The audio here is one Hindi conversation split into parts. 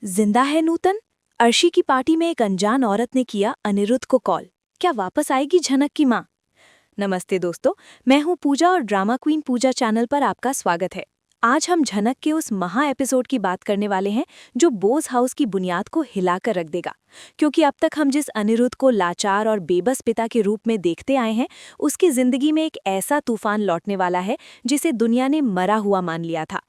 जिंदा है नूतन? अर्शी की पार्टी में एक अनजान औरत ने किया अनिरुद्ध को कॉल। क्या वापस आएगी झनक की माँ? नमस्ते दोस्तों, मैं हूँ पूजा और ड्रामा क्वीन पूजा चैनल पर आपका स्वागत है। आज हम झनक के उस महा एपिसोड की बात करने वाले हैं जो बोस हाउस की बुनियाद को हिलाकर रख देगा। क्योंकि अब तक हम जिस अनिरुद्ध को लाचार और बेबस पिता के रूप में देखते आए हैं, उसकी जिंदगी में एक ऐसा तूफान लौटने वाला है जिसे दुनिया ने मरा हुआ मान लिया था।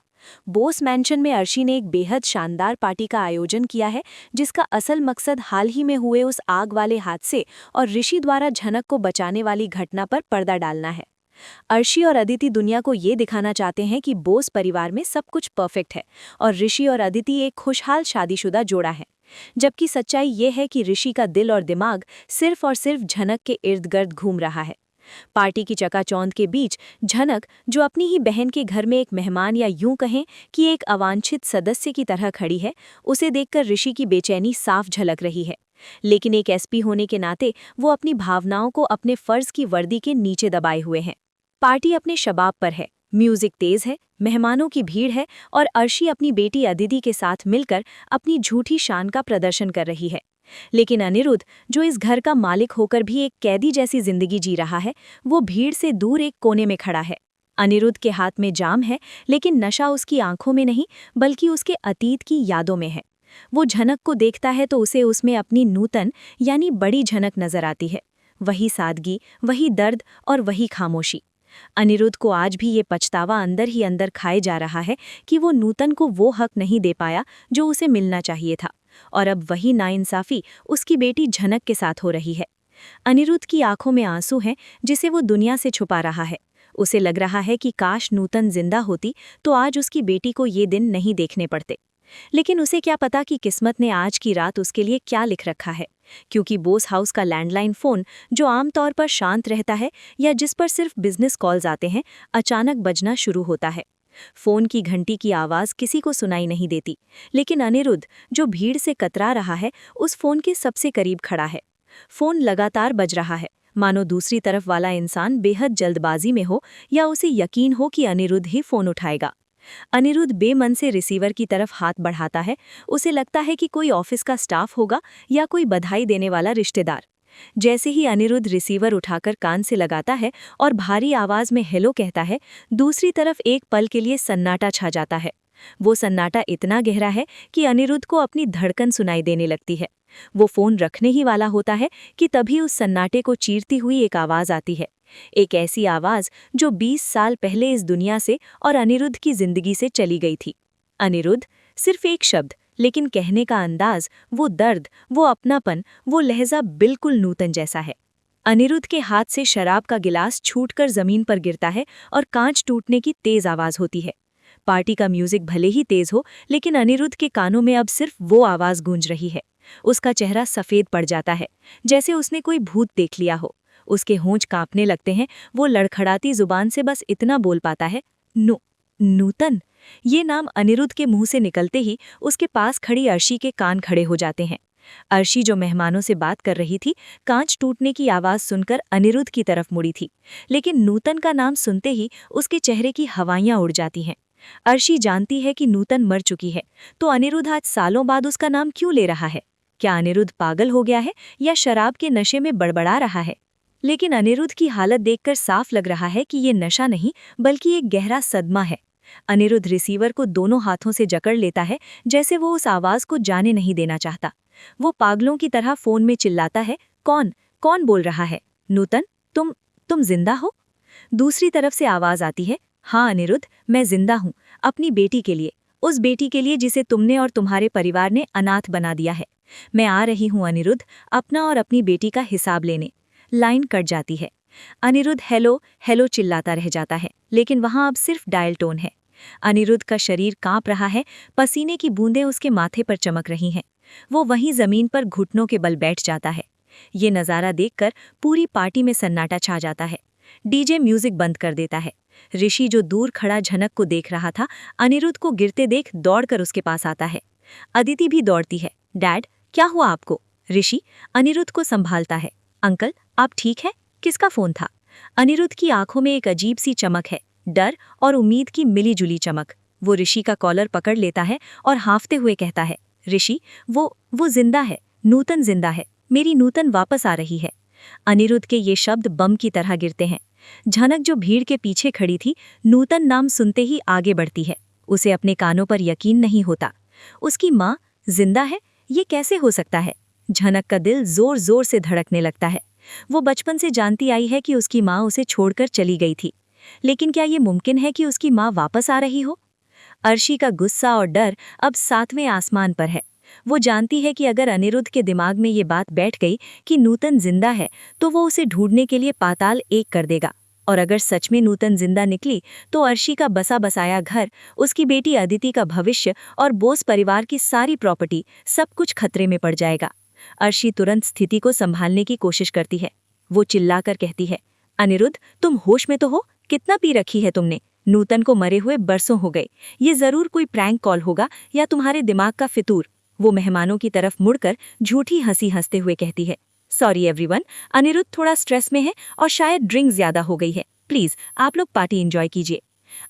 बोस मैंशन में अर्शी ने एक बेहद शानदार पार्टी का आयोजन किया है, जिसका असल मकसद हाल ही में हुए उस आग वाले हादसे और ऋषि द्वारा झनक को बचाने वाली घटना पर पर्दा डालना है। अर्शी और अदिति दुनिया को ये दिखाना चाहते हैं कि बोस परिवार में सब कुछ परफेक्ट है और ऋषि और अदिति एक खुशहाल शादीशुदा जोड़ा है। जबकि सच्चाई ये है कि ऋषि का दिल और दिमाग सिर्फ और सिर्फ झनक के इर्द गिर्द घूम रहा है। पार्टी की चकाचौंध के बीच झनक, जो अपनी ही बहन के घर में एक मेहमान या यूं कहें कि एक अवांछित सदस्य की तरह खड़ी है, उसे देखकर ऋषि की बेचैनी साफ झलक रही है। लेकिन एक एसपी होने के नाते वो अपनी भावनाओं को अपने फर्ज की वर्दी के नीचे दबाए हुए हैं। पार्टी अपने शबाब पर है, म्यूजिक तेज है, मेहमानों की भीड़ है और अर्शी अपनी बेटी अदिति के साथ मिलकर अपनी झूठी शान का प्रदर्शन कर रही है। लेकिन अनिरुद्ध, जो इस घर का मालिक होकर भी एक कैदी जैसी जिंदगी जी रहा है, वो भीड़ से दूर एक कोने में खड़ा है। अनिरुद्ध के हाथ में जाम है, लेकिन नशा उसकी आंखों में नहीं बल्कि उसके अतीत की यादों में है। वो झनक को देखता है तो उसे उसमें अपनी नूतन यानी बड़ी झनक नजर आती है। वही सादगी, वही दर्द और वही खामोशी। अनिरुद्ध को आज भी ये पछतावा अंदर ही अंदर खाए जा रहा है कि वो नूतन को वो हक नहीं दे पाया जो उसे मिलना चाहिए था, और अब वही नाइंसाफी उसकी बेटी झनक के साथ हो रही है। अनिरुद्ध की आंखों में आंसू हैं जिसे वो दुनिया से छुपा रहा है। उसे लग रहा है कि काश नूतन जिंदा होती तो आज उसकी बेटी को ये दिन नहीं देखने पड़ते। लेकिन उसे क्या पता कि किस्मत ने आज की रात उसके लिए क्या लिख रखा है, क्योंकि बोस हाउस का लैंडलाइन फ़ोन, जो आमतौर पर शांत रहता है या जिस पर सिर्फ बिजनेस कॉल्स आते हैं, अचानक बजना शुरू होता है। फोन की घंटी की आवाज़ किसी को सुनाई नहीं देती, लेकिन अनिरुद्ध, जो भीड़ से कतरा रहा है, उस फोन के सबसे करीब खड़ा है। फोन लगातार बज रहा है, मानो दूसरी तरफ वाला इंसान बेहद जल्दबाजी में हो या उसे यकीन हो कि अनिरुद्ध ही फोन उठाएगा। अनिरुद्ध बेमन से रिसीवर की तरफ हाथ बढ़ाता है। उसे लगता है कि कोई ऑफिस का स्टाफ होगा या कोई बधाई देने वाला रिश्तेदार। जैसे ही अनिरुद्ध रिसीवर उठाकर कान से लगाता है और भारी आवाज में हेलो कहता है, दूसरी तरफ एक पल के लिए सन्नाटा छा जाता है। वो सन्नाटा इतना गहरा है कि अनिरुद्ध को अपनी धड़कन सुनाई देने लगती है। वो फोन रखने ही वाला होता है कि तभी उस सन्नाटे को चीरती हुई एक आवाज आती है। एक ऐसी आवाज जो 20 साल पहले इस दुनिया से और अनिरुद्ध की जिंदगी से चली गई थी। अनिरुद्ध, सिर्फ एक शब्द, लेकिन कहने का अंदाज, वो दर्द, वो अपनापन, वो लहजा बिल्कुल नूतन जैसा है। अनिरुद्ध के हाथ से शराब का गिलास छूटकर जमीन पर गिरता है और कांच टूटने की तेज आवाज होती है। पार्टी का म्यूजिक भले ही तेज हो, लेकिन अनिरुद्ध के कानों में अब सिर्फ वो आवाज गूंज रही है। उसका चेहरा सफेद पड़ जाता है, जैसे उसने कोई भूत देख लिया हो। उसके होंठ कांपने लगते हैं। वो लड़खड़ाती जुबान से बस इतना बोल पाता है, नूतन। ये नाम अनिरुद्ध के मुंह से निकलते ही उसके पास खड़ी अर्शी के कान खड़े हो जाते हैं। अर्शी, जो मेहमानों से बात कर रही थी, कांच टूटने की आवाज सुनकर अनिरुद्ध की तरफ मुड़ी थी, लेकिन नूतन का नाम सुनते ही उसके चेहरे की हवाइयां उड़ जाती हैं। अर्शी जानती है कि नूतन मर चुकी है, तो अनिरुद्ध आज सालों बाद उसका नाम क्यों ले रहा है? क्या अनिरुद्ध पागल हो गया है या शराब के नशे में बड़बड़ा रहा है? लेकिन अनिरुद्ध की हालत देखकर साफ लग रहा है कि ये नशा नहीं बल्कि एक गहरा सदमा है। अनिरुद्ध रिसीवर को दोनों हाथों से जकड़ लेता है, जैसे वो उस आवाज को जाने नहीं देना चाहता। वो पागलों की तरह फोन में चिल्लाता है, कौन कौन बोल रहा है? नूतन, तुम जिंदा हो? दूसरी तरफ से आवाज आती है, हाँ अनिरुद्ध, मैं जिंदा हूँ, अपनी बेटी के लिए, उस बेटी के लिए जिसे तुमने और तुम्हारे परिवार ने अनाथ बना दिया है। मैं आ रही हूँ अनिरुद्ध, अपना और अपनी बेटी का हिसाब लेने। लाइन कट जाती है। अनिरुद्ध हेलो हेलो चिल्लाता रह जाता है, लेकिन वहां अब सिर्फ डायल टोन है। अनिरुद्ध का शरीर कांप रहा है, पसीने की बूंदें उसके माथे पर चमक रही हैं। वो वहीं जमीन पर घुटनों के बल बैठ जाता है। ये नज़ारा देखकर पूरी पार्टी में सन्नाटा छा जाता है। डीजे म्यूजिक बंद कर देता है। ऋषि, जो दूर खड़ा झनक को देख रहा था, अनिरुद्ध को गिरते देख दौड़कर उसके पास आता है। अदिति भी दौड़ती है। डैड, क्या हुआ आपको? ऋषि अनिरुद्ध को संभालता है। अंकल, आप ठीक है? किसका फोन था? अनिरुद्ध की आंखों में एक अजीब सी चमक है, डर और उम्मीद की मिली जुली चमक। वो ऋषि का कॉलर पकड़ लेता है और हाँफते हुए कहता है, ऋषि, वो जिंदा है, नूतन जिंदा है, मेरी नूतन वापस आ रही है। अनिरुद्ध के ये शब्द बम की तरह गिरते हैं। झनक जो भीड़ के पीछे खड़ी थी, नूतन नाम सुनते ही आगे बढ़ती है। उसे अपने कानों पर यकीन नहीं होता। उसकी माँ जिंदा है, ये कैसे हो सकता है? झनक का दिल जोर जोर से धड़कने लगता है। वो बचपन से जानती आई है कि उसकी माँ उसे छोड़कर चली गई थी, लेकिन क्या ये मुमकिन है कि उसकी माँ वापस आ रही हो? अर्शी का गुस्सा और डर अब 7वें आसमान पर है। वो जानती है कि अगर अनिरुद्ध के दिमाग में ये बात बैठ गई कि नूतन जिंदा है, तो वो उसे ढूंढने के लिए पाताल एक कर देगा। और अगर सच में नूतन जिंदा निकली, तो अर्शी का बसा बसाया घर, उसकी बेटी अदिति का भविष्य और बोस परिवार की सारी प्रॉपर्टी, सब कुछ खतरे में पड़ जाएगा। अर्शी तुरंत स्थिति को संभालने की कोशिश करती है। वो चिल्लाकर कहती है, अनिरुद्ध, तुम होश में तो हो? कितना पी रखी है तुमने? नूतन को मरे हुए बरसों हो गए। ये जरूर कोई प्रैंक कॉल होगा या तुम्हारे दिमाग का फितूर। वो मेहमानों की तरफ मुड़कर झूठी हंसी हंसते हुए कहती है, सॉरी एवरीवन, अनिरुद्ध थोड़ा स्ट्रेस में है और शायद ड्रिंक ज्यादा हो गई है। प्लीज आप लोग पार्टी एंजॉय कीजिए।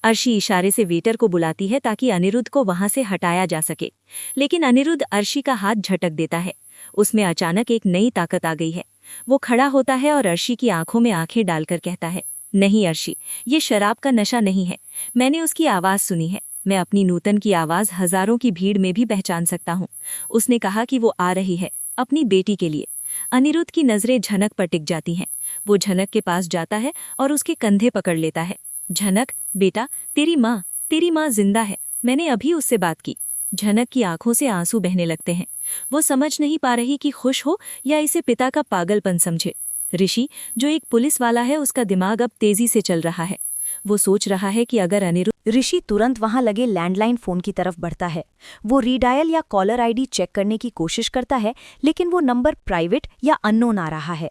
अर्शी इशारे से वेटर को बुलाती है ताकि अनिरुद्ध को वहां से हटाया जा सके, लेकिन अनिरुद्ध अर्शी का हाथ झटक देता है। उसमें अचानक एक नई ताकत आ गई है। वो खड़ा होता है और अर्शी की आंखों में आंखें डालकर कहता है, नहीं अर्शी, ये शराब का नशा नहीं है। मैंने उसकी आवाज सुनी है। मैं अपनी नूतन की आवाज हजारों की भीड़ में भी पहचान सकता हूँ। उसने कहा कि वो आ रही है अपनी बेटी के लिए। अनिरुद्ध की नजरें झनक पर टिक जाती हैं। वो झनक के पास जाता है और उसके कंधे पकड़ लेता है। झनक बेटा, तेरी माँ जिंदा है। मैंने अभी उससे बात की। झनक की आंखों से आंसू बहने लगते हैं। वो समझ नहीं पा रही कि खुश हो या इसे पिता का पागलपन समझे। ऋषि, जो एक पुलिस वाला है, उसका दिमाग अब तेजी से चल रहा है। वो सोच रहा है कि अगर अनिरुद्ध। ऋषि तुरंत वहां लगे लैंडलाइन फोन की तरफ बढ़ता है। वो रीडायल या कॉलर आईडी चेक करने की कोशिश करता है, लेकिन वो नंबर प्राइवेट या अननोन आ रहा है।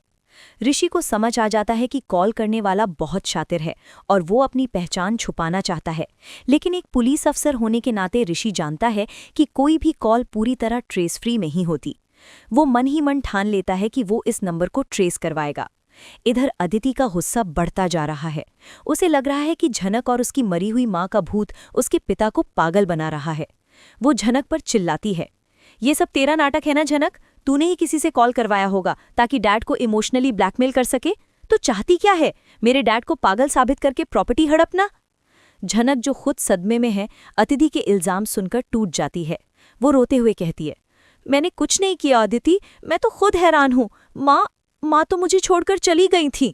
ऋषि को समझ आ जाता है कि कॉल करने वाला बहुत शातिर है और वो अपनी पहचान छुपाना चाहता है। लेकिन एक पुलिस अफसर होने के नाते ऋषि जानता है कि कोई भी कॉल पूरी तरह ट्रेस फ्री नहीं होती। वो मन ही मन ठान लेता है कि वो इस नंबर को ट्रेस करवाएगा। इधर अदिति का गुस्सा बढ़ता जा रहा है। उसे लग रहा है कि झनक और उसकी मरी हुई माँ का भूत उसके पिता को पागल बना रहा है। वो झनक पर चिल्लाती है, ये सब तेरा नाटक है ना झनक? तूने ही किसी से कॉल करवाया होगा ताकि डैड को इमोशनली ब्लैकमेल कर सके। तो चाहती क्या है? मेरे डैड को पागल साबित करके प्रॉपर्टी हड़पना? झनक, जो खुद सदमे में है, अदिति के इल्जाम सुनकर टूट जाती है। वो रोते हुए कहती है, मैंने कुछ नहीं किया अदिति, मैं तो खुद हैरान हूँ। माँ तो मुझे छोड़कर चली गई थी।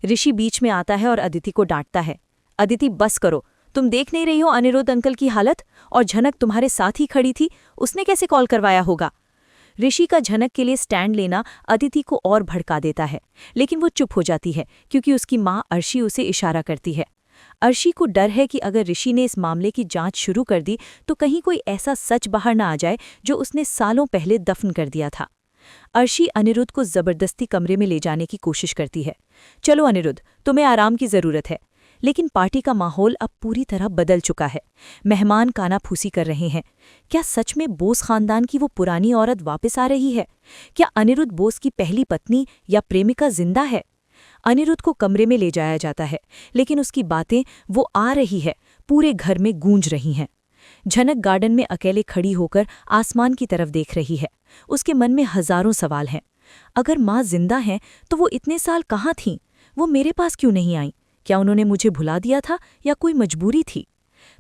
ऋषि बीच में आता है और अदिति को डांटता है, अदिति बस करो, तुम देख नहीं रही हो अनिरुद्ध अंकल की हालत? और झनक तुम्हारे साथ ही खड़ी थी, उसने कैसे कॉल करवाया होगा? ऋषि का झनक के लिए स्टैंड लेना अदिति को और भड़का देता है, लेकिन वो चुप हो जाती है क्योंकि उसकी माँ अर्शी उसे इशारा करती है। अर्शी को डर है कि अगर ऋषि ने इस मामले की जांच शुरू कर दी तो कहीं कोई ऐसा सच बाहर न आ जाए जो उसने सालों पहले दफन कर दिया था। अर्शी अनिरुद्ध को जबरदस्ती कमरे में ले जाने की कोशिश करती है। चलो अनिरुद्ध, तुम्हें आराम की जरूरत है। लेकिन पार्टी का माहौल अब पूरी तरह बदल चुका है। मेहमान कानाफूसी कर रहे हैं। क्या सच में बोस खानदान की वो पुरानी औरत वापस आ रही है? क्या अनिरुद्ध बोस की पहली पत्नी या प्रेमिका जिंदा है? अनिरुद्ध को कमरे में ले जाया जाता है, लेकिन उसकी बातें वो आ रही है पूरे घर में गूंज रही हैं। झनक गार्डन में अकेले खड़ी होकर आसमान की तरफ देख रही है। उसके मन में हजारों सवाल हैं। अगर माँ जिंदा हैं तो वो इतने साल कहाँ थीं? वो मेरे पास क्यों नहीं आई? क्या उन्होंने मुझे भुला दिया था या कोई मजबूरी थी?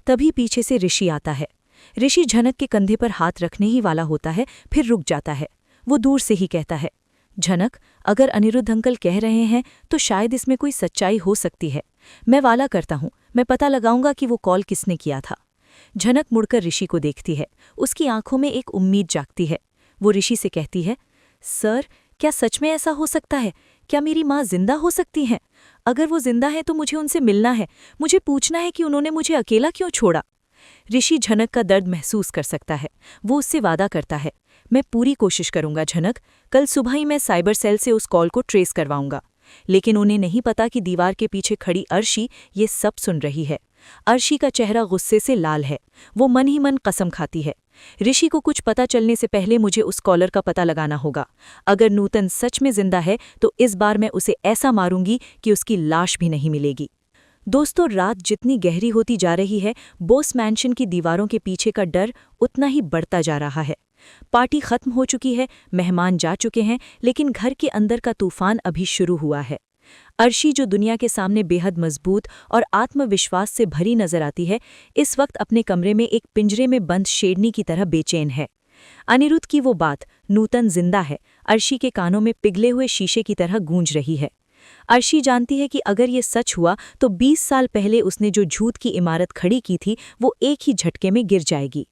तभी पीछे से ऋषि आता है। ऋषि झनक के कंधे पर हाथ रखने ही वाला होता है, फिर रुक जाता है। वो दूर से ही कहता है, झनक, अगर अनिरुद्ध अंकल कह रहे हैं तो शायद इसमें कोई सच्चाई हो सकती है। मैं वाला करता हूँ, मैं पता लगाऊंगा कि वो कॉल किसने किया था। झनक मुड़कर ऋषि को देखती है। उसकी आंखों में एक उम्मीद जागती है। वो ऋषि से कहती है, सर, क्या सच में ऐसा हो सकता है? क्या मेरी माँ जिंदा हो सकती हैं? अगर वो जिंदा है तो मुझे उनसे मिलना है। मुझे पूछना है कि उन्होंने मुझे अकेला क्यों छोड़ा। ऋषि झनक का दर्द महसूस कर सकता है। वो उससे वादा करता है, मैं पूरी कोशिश करूंगा झनक, कल सुबह ही मैं साइबर सेल से उस कॉल को ट्रेस करवाऊंगा। लेकिन उन्हें नहीं पता कि दीवार के पीछे खड़ी अर्शी ये सब सुन रही है। अर्शी का चेहरा गुस्से से लाल है। वो मन ही मन कसम खाती है, ऋषि को कुछ पता चलने से पहले मुझे उस कॉलर का पता लगाना होगा। अगर नूतन सच में जिंदा है तो इस बार मैं उसे ऐसा मारूंगी कि उसकी लाश भी नहीं मिलेगी। दोस्तों, रात जितनी गहरी होती जा रही है, बोस मैंशन की दीवारों के पीछे का डर उतना ही बढ़ता जा रहा है। पार्टी खत्म हो चुकी है, मेहमान जा चुके हैं, लेकिन घर के अंदर का तूफान अभी शुरू हुआ है। अर्शी, जो दुनिया के सामने बेहद मजबूत और आत्मविश्वास से भरी नजर आती है, इस वक्त अपने कमरे में एक पिंजरे में बंद शेरनी की तरह बेचैन है। अनिरुद्ध की वो बात, नूतन जिंदा है, अर्शी के कानों में पिघले हुए शीशे की तरह गूंज रही है। अर्शी जानती है कि अगर ये सच हुआ तो 20 साल पहले उसने जो झूठ की इमारत खड़ी की थी वो एक ही झटके में गिर जाएगी।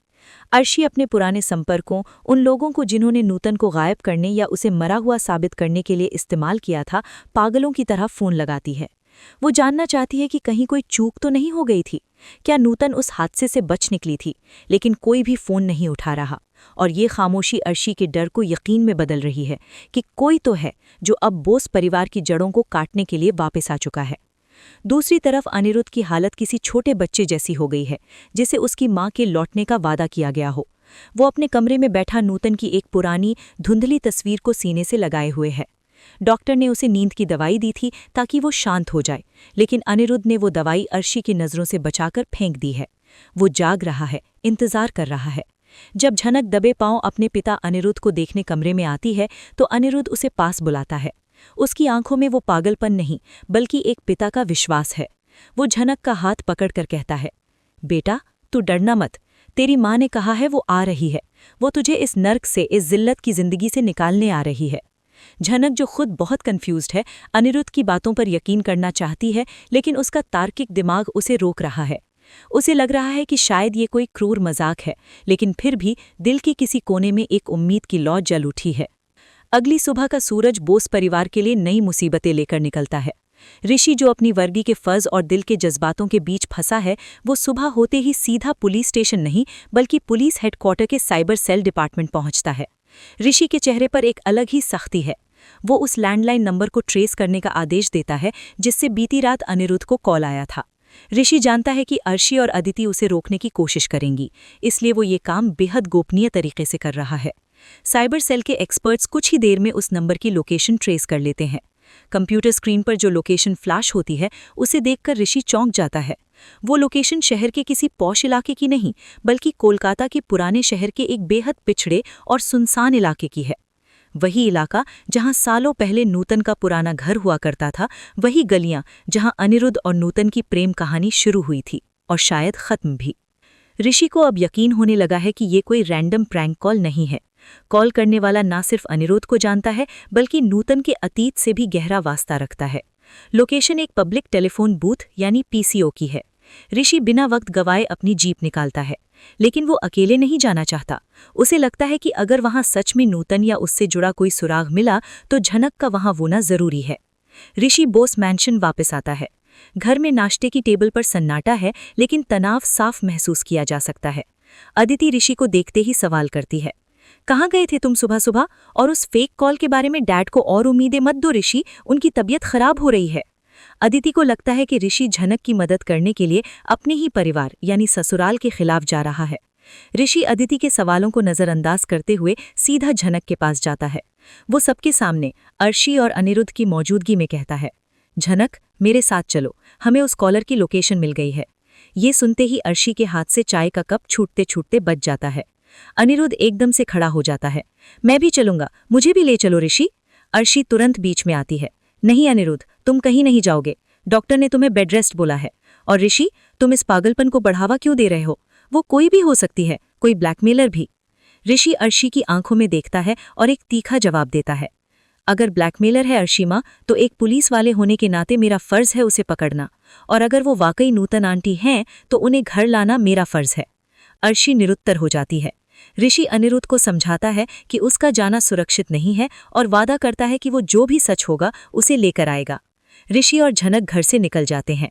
अर्शी अपने पुराने संपर्कों, उन लोगों को जिन्होंने नूतन को गायब करने या उसे मरा हुआ साबित करने के लिए इस्तेमाल किया था, पागलों की तरह फ़ोन लगाती है। वो जानना चाहती है कि कहीं कोई चूक तो नहीं हो गई थी, क्या नूतन उस हादसे से बच निकली थी, लेकिन कोई भी फ़ोन नहीं उठा रहा। और ये खामोशी अर्शी के डर को यकीन में बदल रही है कि कोई तो है जो अब बोस परिवार की जड़ों को काटने के लिए वापस आ चुका है। दूसरी तरफ अनिरुद्ध की हालत किसी छोटे बच्चे जैसी हो गई है, जिसे उसकी मां के लौटने का वादा किया गया हो। वो अपने कमरे में बैठा नूतन की एक पुरानी धुंधली तस्वीर को सीने से लगाए हुए है। डॉक्टर ने उसे नींद की दवाई दी थी ताकि वो शांत हो जाए, लेकिन अनिरुद्ध ने वो दवाई अर्शी की नज़रों से बचाकर फेंक दी है। वो जाग रहा है, इंतजार कर रहा है। जब झनक दबे पांव अपने पिता अनिरुद्ध को देखने कमरे में आती है तो अनिरुद्ध उसे पास बुलाता है। उसकी आंखों में वो पागलपन नहीं, बल्कि एक पिता का विश्वास है। वो झनक का हाथ पकड़कर कहता है, बेटा, तू डरना मत, तेरी माँ ने कहा है वो आ रही है। वो तुझे इस नर्क से, इस जिल्लत की जिंदगी से निकालने आ रही है। झनक, जो खुद बहुत कंफ्यूज्ड है, अनिरुद्ध की बातों पर यकीन करना चाहती है, लेकिन उसका तार्किक दिमाग उसे रोक रहा है। उसे लग रहा है कि शायद ये कोई क्रूर मजाक है, लेकिन फिर भी दिल के किसी कोने में एक उम्मीद की लौ जल उठी है। अगली सुबह का सूरज बोस परिवार के लिए नई मुसीबतें लेकर निकलता है। ऋषि, जो अपनी वर्गी के फर्ज और दिल के जज्बातों के बीच फंसा है, वो सुबह होते ही सीधा पुलिस स्टेशन नहीं बल्कि पुलिस हेडक्वार्टर के साइबर सेल डिपार्टमेंट पहुंचता है। ऋषि के चेहरे पर एक अलग ही सख्ती है। वो उस लैंडलाइन नंबर को ट्रेस करने का आदेश देता है जिससे बीती रात अनिरुद्ध को कॉल आया था। ऋषि जानता है कि अर्शी और अदिति उसे रोकने की कोशिश करेंगी, इसलिए वो ये काम बेहद गोपनीय तरीके से कर रहा है। साइबर सेल के एक्सपर्ट्स कुछ ही देर में उस नंबर की लोकेशन ट्रेस कर लेते हैं। कंप्यूटर स्क्रीन पर जो लोकेशन फ्लैश होती है उसे देखकर ऋषि चौंक जाता है। वो लोकेशन शहर के किसी पॉश इलाके की नहीं, बल्कि कोलकाता के पुराने शहर के एक बेहद पिछड़े और सुनसान इलाके की है। वही इलाका जहां सालों पहले नूतन का पुराना घर हुआ करता था, वही गलियां जहां अनिरुद्ध और नूतन की प्रेम कहानी शुरू हुई थी और शायद खत्म भी। ऋषि को अब यकीन होने लगा है कि ये कोई रैंडम प्रैंक कॉल नहीं है। कॉल करने वाला ना सिर्फ अनिरुद्ध को जानता है, बल्कि नूतन के अतीत से भी गहरा वास्ता रखता है। लोकेशन एक पब्लिक टेलीफोन बूथ यानी पीसीओ की है। ऋषि बिना वक्त गवाए अपनी जीप निकालता है, लेकिन वो अकेले नहीं जाना चाहता। उसे लगता है कि अगर वहां सच में नूतन या उससे जुड़ा कोई सुराग मिला तो झनक का वहां होना जरूरी है। ऋषि बोस मैंशन वापस आता है। घर में नाश्ते की टेबल पर सन्नाटा है, लेकिन तनाव साफ महसूस किया जा सकता है। अदिति ऋषि को देखते ही सवाल करती है, कहाँ गए थे तुम सुबह सुबह? और उस फेक कॉल के बारे में डैड को और उम्मीदें मत दो ऋषि, उनकी तबीयत खराब हो रही है। अदिति को लगता है कि ऋषि झनक की मदद करने के लिए अपने ही परिवार यानी ससुराल के खिलाफ जा रहा है। ऋषि अदिति के सवालों को नजरअंदाज करते हुए सीधा झनक के पास जाता है। वो सबके सामने अर्शी और अनिरुद्ध की मौजूदगी में कहता है, झनक, मेरे साथ चलो, हमें उस कॉलर की लोकेशन मिल गई है। ये सुनते ही अर्शी के हाथ से चाय का कप छूटते छूटते बच जाता है। अनिरुद्ध एकदम से खड़ा हो जाता है। मैं भी चलूंगा, मुझे भी ले चलो ऋषि। अर्शी तुरंत बीच में आती है। नहीं अनिरुद्ध, तुम कहीं नहीं जाओगे, डॉक्टर ने तुम्हें बेड रेस्ट बोला है। और ऋषि, तुम इस पागलपन को बढ़ावा क्यों दे रहे हो? वो कोई भी हो सकती है, कोई ब्लैकमेलर भी। ऋषि अर्शी की आंखों में देखता है और एक तीखा जवाब देता है, अगर ब्लैकमेलर है अर्शी माँ, तो एक पुलिस वाले होने के नाते मेरा फर्ज है उसे पकड़ना, और अगर वो वाकई नूतन आंटी हैं तो उन्हें घर लाना मेरा फर्ज है। अर्शी निरुत्तर हो जाती है। ऋषि अनिरुद्ध को समझाता है कि उसका जाना सुरक्षित नहीं है और वादा करता है कि वो जो भी सच होगा उसे लेकर आएगा। ऋषि और झनक घर से निकल जाते हैं।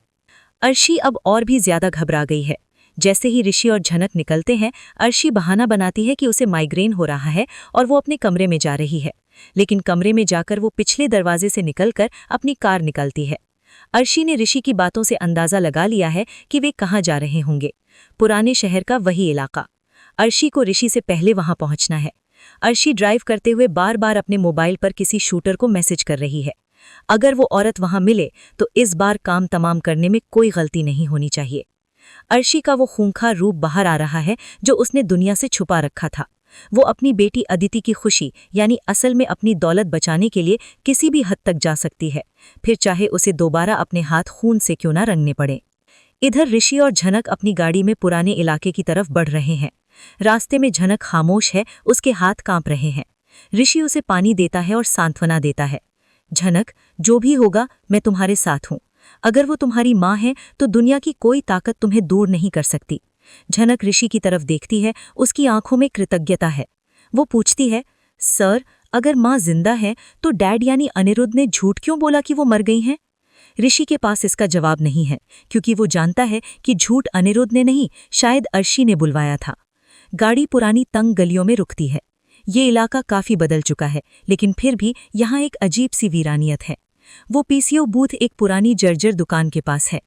अर्शी अब और भी ज्यादा घबरा गई है। जैसे ही ऋषि और झनक निकलते हैं, अर्शी बहाना बनाती है कि उसे माइग्रेन हो रहा है और वो अपने कमरे में जा रही है, लेकिन कमरे में जाकर वो पिछले दरवाजे से निकलकर अपनी कार निकालती है। अर्शी ने ऋषि की बातों से अंदाजा लगा लिया है कि वे कहाँ जा रहे होंगे। पुराने शहर का वही इलाका। अर्शी को ऋषि से पहले वहां पहुंचना है। अर्शी ड्राइव करते हुए बार बार अपने मोबाइल पर किसी शूटर को मैसेज कर रही है। अगर वो औरत वहां मिले तो इस बार काम तमाम करने में कोई गलती नहीं होनी चाहिए। अर्शी का वो खूंखार रूप बाहर आ रहा है जो उसने दुनिया से छुपा रखा था। वो अपनी बेटी अदिति की खुशी यानी असल में अपनी दौलत बचाने के लिए किसी भी हद तक जा सकती है, फिर चाहे उसे दोबारा अपने हाथ खून से क्यों ना रंगने पड़े। इधर ऋषि और झनक अपनी गाड़ी में पुराने इलाके की तरफ बढ़ रहे हैं। रास्ते में झनक खामोश है, उसके हाथ कांप रहे हैं। ऋषि उसे पानी देता है और सांत्वना देता है। झनक, जो भी होगा मैं तुम्हारे साथ हूं। अगर वो तुम्हारी माँ है तो दुनिया की कोई ताकत तुम्हें दूर नहीं कर सकती। झनक ऋषि की तरफ देखती है, उसकी आंखों में कृतज्ञता है। वो पूछती है, सर, अगर माँ जिंदा है तो डैड यानी अनिरुद्ध ने झूठ क्यों बोला कि वो मर गई हैं? ऋषि के पास इसका जवाब नहीं है, क्योंकि वो जानता है कि झूठ अनिरुद्ध ने नहीं, शायद अर्शी ने बुलवाया था। गाड़ी पुरानी तंग गलियों में रुकती है। ये इलाका काफी बदल चुका है, लेकिन फिर भी यहाँ एक अजीब सी वीरानियत है। वो पीसीओ बूथ एक पुरानी जर्जर दुकान के पास है।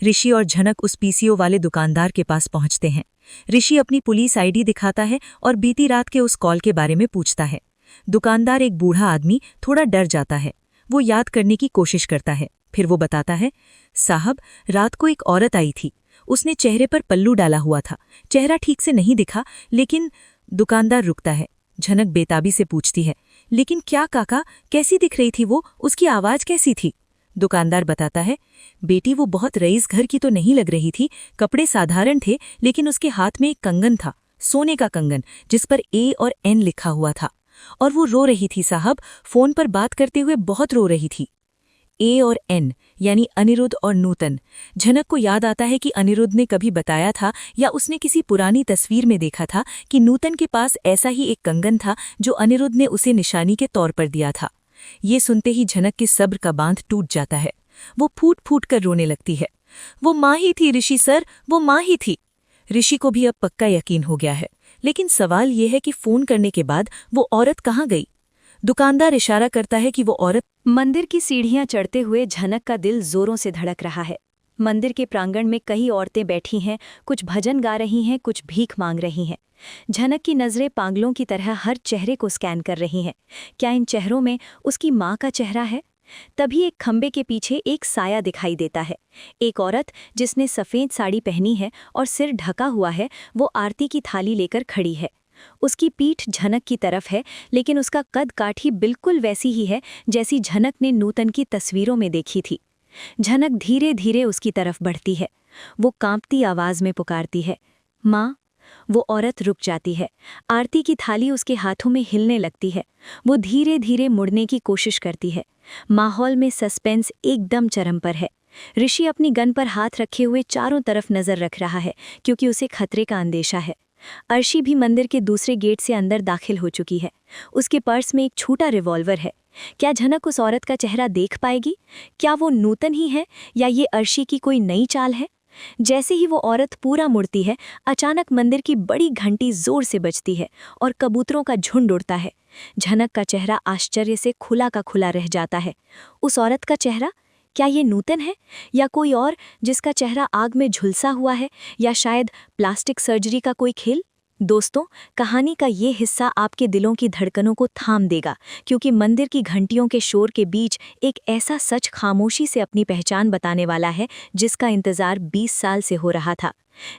ऋषि और झनक उस पीसीओ वाले दुकानदार के पास पहुंचते हैं। ऋषि अपनी पुलिस आईडी दिखाता है और बीती रात के उस कॉल के बारे में पूछता है। दुकानदार, एक बूढ़ा आदमी, थोड़ा डर जाता है। वो याद करने की कोशिश करता है, फिर वो बताता है, साहब, रात को एक औरत आई थी। उसने चेहरे पर पल्लू डाला हुआ था। चेहरा ठीक से नहीं दिखा, लेकिन। दुकानदार रुकता है। झनक बेताबी से पूछती है, लेकिन क्या काका, कैसी दिख रही थी वो? उसकी आवाज कैसी थी? दुकानदार बताता है, बेटी, वो बहुत रईस घर की तो नहीं लग रही थी। कपड़े साधारण थे, लेकिन उसके हाथ में एक कंगन था, सोने का कंगन, जिस पर ए और एन लिखा हुआ था। और वो रो रही थी साहब, फोन पर बात करते हुए बहुत रो रही थी। ए और एन यानी अनिरुद्ध और नूतन। झनक को याद आता है कि अनिरुद्ध ने कभी बताया था या उसने किसी पुरानी तस्वीर में देखा था कि नूतन के पास ऐसा ही एक कंगन था जो अनिरुद्ध ने उसे निशानी के तौर पर दिया था। ये सुनते ही झनक के सब्र का बांध टूट जाता है। वो फूट फूट कर रोने लगती है। वो माँ ही थी ऋषि सर, वो माँ ही थी। ऋषि को भी अब पक्का यकीन हो गया है, लेकिन सवाल ये है कि फोन करने के बाद वो औरत कहाँ गई? दुकानदार इशारा करता है कि वो औरत। मंदिर की सीढ़ियां चढ़ते हुए झनक का दिल जोरों से धड़क रहा है। मंदिर के प्रांगण में कई औरतें बैठी हैं, कुछ भजन गा रही हैं, कुछ भीख मांग रही हैं। झनक की नज़रें पागलों की तरह हर चेहरे को स्कैन कर रही हैं। क्या इन चेहरों में उसकी माँ का चेहरा है? तभी एक खंबे के पीछे एक साया दिखाई देता है। एक औरत जिसने सफ़ेद साड़ी पहनी है और सिर ढका हुआ है, वो आरती की थाली लेकर खड़ी है। उसकी पीठ झनक की तरफ है, लेकिन उसका कद काठी बिल्कुल वैसी ही है जैसी झनक ने नूतन की तस्वीरों में देखी थी। झनक धीरे धीरे उसकी तरफ बढ़ती है। वो कांपती आवाज में पुकारती है, माँ। वो औरत रुक जाती है। आरती की थाली उसके हाथों में हिलने लगती है। वो धीरे धीरे मुड़ने की कोशिश करती है। माहौल में सस्पेंस एकदम चरम पर है। ऋषि अपनी गन पर हाथ रखे हुए चारों तरफ नजर रख रहा है, क्योंकि उसे खतरे का अंदेशा है। अर्शी भी मंदिर के दूसरे गेट से अंदर दाखिल हो चुकी है। उसके पर्स में एक छोटा रिवॉल्वर है। क्या झनक उस औरत का चेहरा देख पाएगी? क्या वो नूतन ही है या ये अर्शी की कोई नई चाल है? जैसे ही वो औरत पूरा मुड़ती है, अचानक मंदिर की बड़ी घंटी जोर से बजती है और कबूतरों का झुंड उड़ता है। झनक का चेहरा आश्चर्य से खुला का खुला रह जाता है। उस औरत का चेहरा? क्या ये नूतन है या कोई और जिसका चेहरा आग में झुलसा हुआ है, या शायद प्लास्टिक सर्जरी का कोई खेल? दोस्तों, कहानी का ये हिस्सा आपके दिलों की धड़कनों को थाम देगा, क्योंकि मंदिर की घंटियों के शोर के बीच एक ऐसा सच खामोशी से अपनी पहचान बताने वाला है जिसका इंतजार 20 साल से हो रहा था।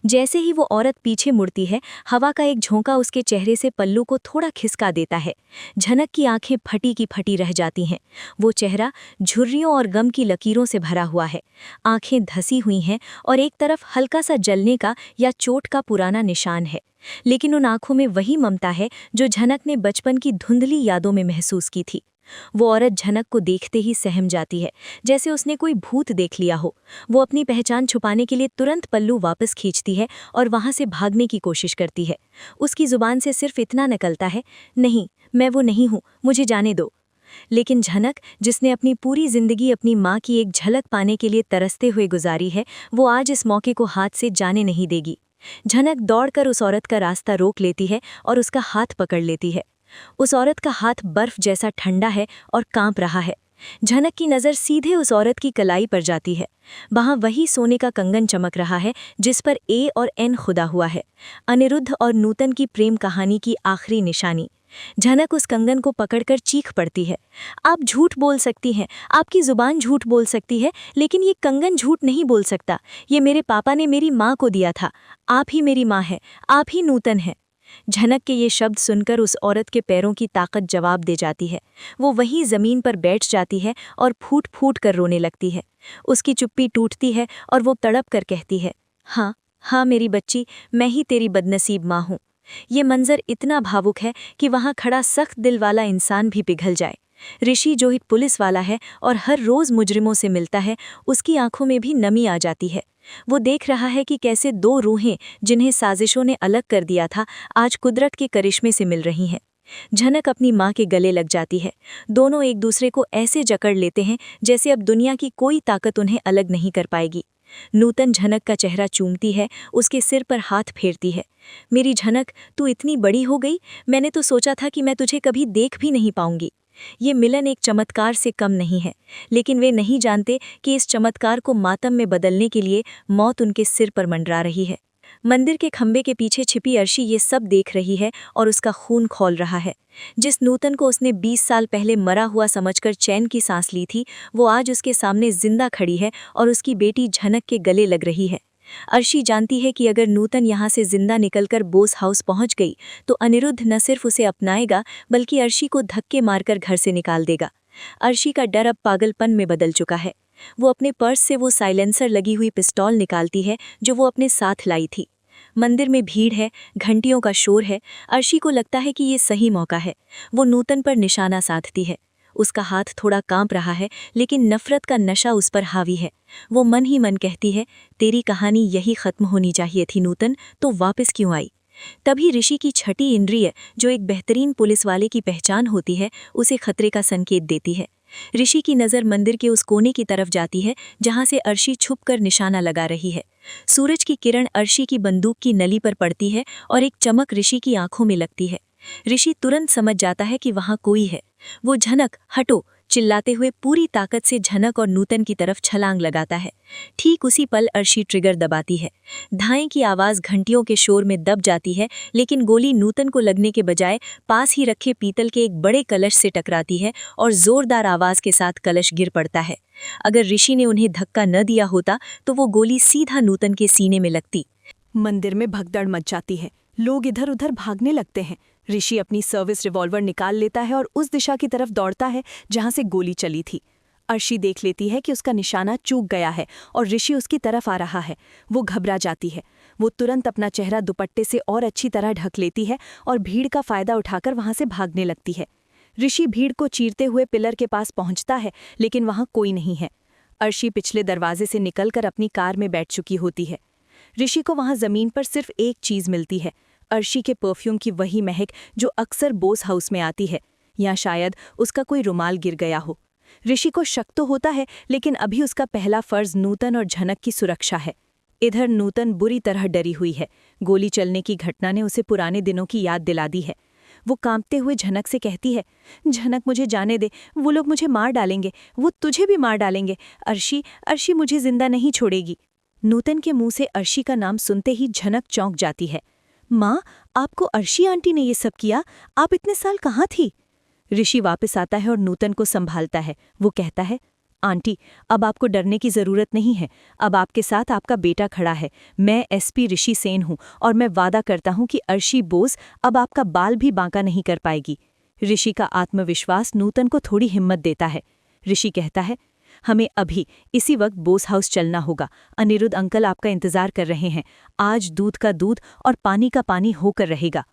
जैसे ही वो औरत पीछे मुड़ती है, हवा का एक झोंका उसके चेहरे से पल्लू को थोड़ा खिसका देता है। झनक की आंखें फटी की फटी रह जाती हैं। वो चेहरा झुर्रियों और गम की लकीरों से भरा हुआ है। आंखें धसी हुई हैं और एक तरफ हल्का सा जलने का या चोट का पुराना निशान है। लेकिन उन आंखों में वही ममता है जो झनक ने बचपन की धुंधली यादों में महसूस की थी। वो औरत झनक को देखते ही सहम जाती है, जैसे उसने कोई भूत देख लिया हो। वो अपनी पहचान छुपाने के लिए तुरंत पल्लू वापस खींचती है और वहां से भागने की कोशिश करती है। उसकी जुबान से सिर्फ इतना निकलता है, नहीं, मैं वो नहीं हूँ, मुझे जाने दो। लेकिन झनक, जिसने अपनी पूरी जिंदगी अपनी माँ की एक झलक पाने के लिए तरसते हुए गुजारी है, वो आज इस मौके को हाथ से जाने नहीं देगी। झनक दौड़कर उस औरत का रास्ता रोक लेती है और उसका हाथ पकड़ लेती है। उस औरत का हाथ बर्फ जैसा ठंडा है और कांप रहा है। झनक की नज़र सीधे उस औरत की कलाई पर जाती है। वहाँ वही सोने का कंगन चमक रहा है जिस पर ए और एन खुदा हुआ है, अनिरुद्ध और नूतन की प्रेम कहानी की आखिरी निशानी। झनक उस कंगन को पकड़कर चीख पड़ती है, आप झूठ बोल सकती हैं, आपकी जुबान झूठ बोल सकती है, लेकिन ये कंगन झूठ नहीं बोल सकता। ये मेरे पापा ने मेरी माँ को दिया था। आप ही मेरी माँ है, आप ही नूतन है। झनक के ये शब्द सुनकर उस औरत के पैरों की ताकत जवाब दे जाती है। वो वहीं जमीन पर बैठ जाती है और फूट फूट कर रोने लगती है। उसकी चुप्पी टूटती है और वो तड़प कर कहती है, हाँ हाँ मेरी बच्ची, मैं ही तेरी बदनसीब माँ हूँ। ये मंजर इतना भावुक है कि वहाँ खड़ा सख्त दिल वाला इंसान भी पिघल जाए। ऋषि जो एक पुलिस वाला है और हर रोज मुजरिमों से मिलता है, उसकी आंखों में भी नमी आ जाती है। वो देख रहा है कि कैसे दो रूहें जिन्हें साजिशों ने अलग कर दिया था, आज कुदरत के करिश्मे से मिल रही हैं। झनक अपनी माँ के गले लग जाती है। दोनों एक दूसरे को ऐसे जकड़ लेते हैं जैसे अब दुनिया की कोई ताकत उन्हें अलग नहीं कर पाएगी। नूतन झनक का चेहरा चूमती है, उसके सिर पर हाथ फेरती है। मेरी झनक, तू इतनी बड़ी हो गई, मैंने तो सोचा था कि मैं तुझे कभी देख भी नहीं पाऊंगी। ये मिलन एक चमत्कार से कम नहीं है, लेकिन वे नहीं जानते कि इस चमत्कार को मातम में बदलने के लिए मौत उनके सिर पर मंडरा रही है। मंदिर के खंबे के पीछे छिपी अर्शी ये सब देख रही है और उसका खून खौल रहा है। जिस नूतन को उसने 20 साल पहले मरा हुआ समझकर चैन की सांस ली थी, वो आज उसके सामने जिंदा खड़ी है और उसकी बेटी झनक के गले लग रही है। अर्शी जानती है कि अगर नूतन यहाँ से जिंदा निकलकर बोस हाउस पहुँच गई तो अनिरुद्ध न सिर्फ उसे अपनाएगा बल्कि अर्शी को धक्के मारकर घर से निकाल देगा। अर्शी का डर अब पागलपन में बदल चुका है। वो अपने पर्स से वो साइलेंसर लगी हुई पिस्तौल निकालती है जो वो अपने साथ लाई थी। मंदिर में भीड़ है, घंटियों का शोर है। अर्शी को लगता है कि ये सही मौका है। वो नूतन पर निशाना साधती है। उसका हाथ थोड़ा कांप रहा है, लेकिन नफरत का नशा उस पर हावी है। वो मन ही मन कहती है, तेरी कहानी यही खत्म होनी चाहिए थी नूतन, तो वापस क्यों आई। तभी ऋषि की छठी इंद्रिय, जो एक बेहतरीन पुलिस वाले की पहचान होती है, उसे खतरे का संकेत देती है। ऋषि की नज़र मंदिर के उस कोने की तरफ जाती है जहां से अर्शी छुपकर निशाना लगा रही है। सूरज की किरण अर्शी की बंदूक की नली पर पड़ती है और एक चमक ऋषि की आंखों में लगती है। ऋषि तुरंत समझ जाता है कि वहां कोई है। वो झनक, हटो, चिल्लाते हुए पूरी ताकत से झनक और नूतन की तरफ छलांग लगाता है। ठीक उसी पल अर्शी ट्रिगर दबाती है। धाएं की आवाज़ घंटियों के शोर में दब जाती है, लेकिन गोली नूतन को लगने के बजाय पास ही रखे पीतल के एक बड़े कलश से टकराती है और जोरदार आवाज़ के साथ कलश गिर पड़ता है। अगर ऋषि ने उन्हें धक्का न दिया होता तो वो गोली सीधा नूतन के सीने में लगती। मंदिर में भगदड़ मच जाती है। लोग इधर उधर भागने लगते हैं। ऋषि अपनी सर्विस रिवॉल्वर निकाल लेता है और उस दिशा की तरफ दौड़ता है जहां से गोली चली थी। अर्शी देख लेती है कि उसका निशाना चूक गया है और ऋषि उसकी तरफ आ रहा है। वो घबरा जाती है। वो तुरंत अपना चेहरा दुपट्टे से और अच्छी तरह ढक लेती है और भीड़ का फायदा उठाकर वहां से भागने लगती है। ऋषि भीड़ को चीरते हुए पिलर के पास पहुंचता है, लेकिन वहां कोई नहीं है। अर्शी पिछले दरवाजे से निकलकर अपनी कार में बैठ चुकी होती है। ऋषि को वहां जमीन पर सिर्फ एक चीज मिलती है, अर्शी के परफ्यूम की वही महक जो अक्सर बोस हाउस में आती है, या शायद उसका कोई रुमाल गिर गया हो। ऋषि को शक तो होता है, लेकिन अभी उसका पहला फर्ज नूतन और झनक की सुरक्षा है। इधर नूतन बुरी तरह डरी हुई है। गोली चलने की घटना ने उसे पुराने दिनों की याद दिला दी है। वो कांपते हुए झनक से कहती है, झनक मुझे जाने दे, वो लोग मुझे मार डालेंगे, वो तुझे भी मार डालेंगे। अर्शी, अर्शी मुझे जिंदा नहीं छोड़ेगी। नूतन के मुंह से अर्शी का नाम सुनते ही झनक चौंक जाती है। माँ, आपको अर्शी आंटी ने ये सब किया? आप इतने साल कहाँ थी? ऋषि वापस आता है और नूतन को संभालता है। वो कहता है, आंटी, अब आपको डरने की जरूरत नहीं है। अब आपके साथ आपका बेटा खड़ा है। मैं एसपी ऋषि सेन हूँ और मैं वादा करता हूँ कि अर्शी बोस अब आपका बाल भी बांका नहीं कर पाएगी। ऋषि का आत्मविश्वास नूतन को थोड़ी हिम्मत देता है। ऋषि कहता है, हमें अभी इसी वक्त बोस हाउस चलना होगा। अनिरुद्ध अंकल आपका इंतजार कर रहे हैं। आज दूध का दूध और पानी का पानी होकर रहेगा।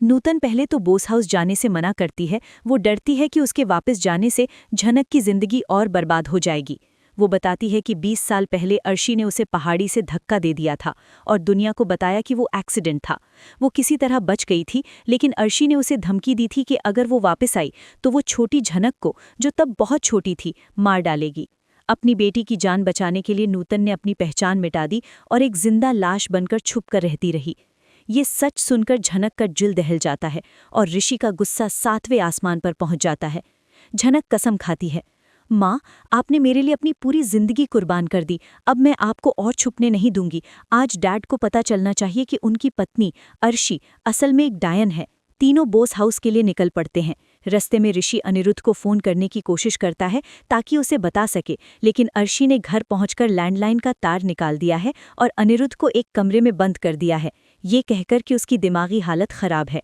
नूतन पहले तो बोस हाउस जाने से मना करती है। वो डरती है कि उसके वापस जाने से झनक की जिंदगी और बर्बाद हो जाएगी। वो बताती है कि 20 साल पहले अर्शी ने उसे पहाड़ी से धक्का दे दिया था और दुनिया को बताया कि वो एक्सीडेंट था। वो किसी तरह बच गई थी, लेकिन अर्शी ने उसे धमकी दी थी कि अगर वो वापस आई तो वो छोटी झनक को, जो तब बहुत छोटी थी, मार डालेगी। अपनी बेटी की जान बचाने के लिए नूतन ने अपनी पहचान मिटा दी और एक जिंदा लाश बनकर छुप कर रहती रही। ये सच सुनकर झनक का दिल दहल जाता है और ऋषि का गुस्सा 7वें आसमान पर पहुंच जाता है। झनक कसम खाती है, माँ, आपने मेरे लिए अपनी पूरी जिंदगी कुर्बान कर दी। अब मैं आपको और छुपने नहीं दूंगी। आज डैड को पता चलना चाहिए कि उनकी पत्नी अर्शी असल में एक डायन है। तीनों बोस हाउस के लिए निकल पड़ते हैं। रस्ते में ऋषि अनिरुद्ध को फोन करने की कोशिश करता है ताकि उसे बता सके, लेकिन अर्शी ने घर पहुंचकर लैंडलाइन का तार निकाल दिया है और अनिरुद्ध को एक कमरे में बंद कर दिया है। ये कहकर कि उसकी दिमागी हालत खराब है।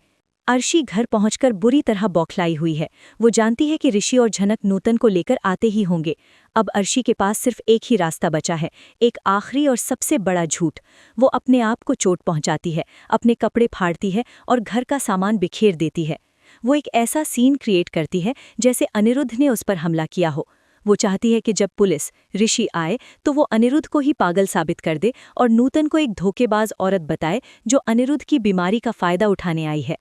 अर्शी घर पहुंचकर बुरी तरह बौखलाई हुई है। वो जानती है कि ऋषि और झनक नूतन को लेकर आते ही होंगे। अब अर्शी के पास सिर्फ एक ही रास्ता बचा है, एक आखिरी और सबसे बड़ा झूठ। वो अपने आप को चोट पहुंचाती है, अपने कपड़े फाड़ती है और घर का सामान बिखेर देती है। वो एक ऐसा सीन क्रिएट करती है जैसे अनिरुद्ध ने उस पर हमला किया हो। वो चाहती है कि जब पुलिस, ऋषि आए तो वो अनिरुद्ध को ही पागल साबित कर दे और नूतन को एक धोखेबाज औरत बताए जो अनिरुद्ध की बीमारी का फायदा उठाने आई है।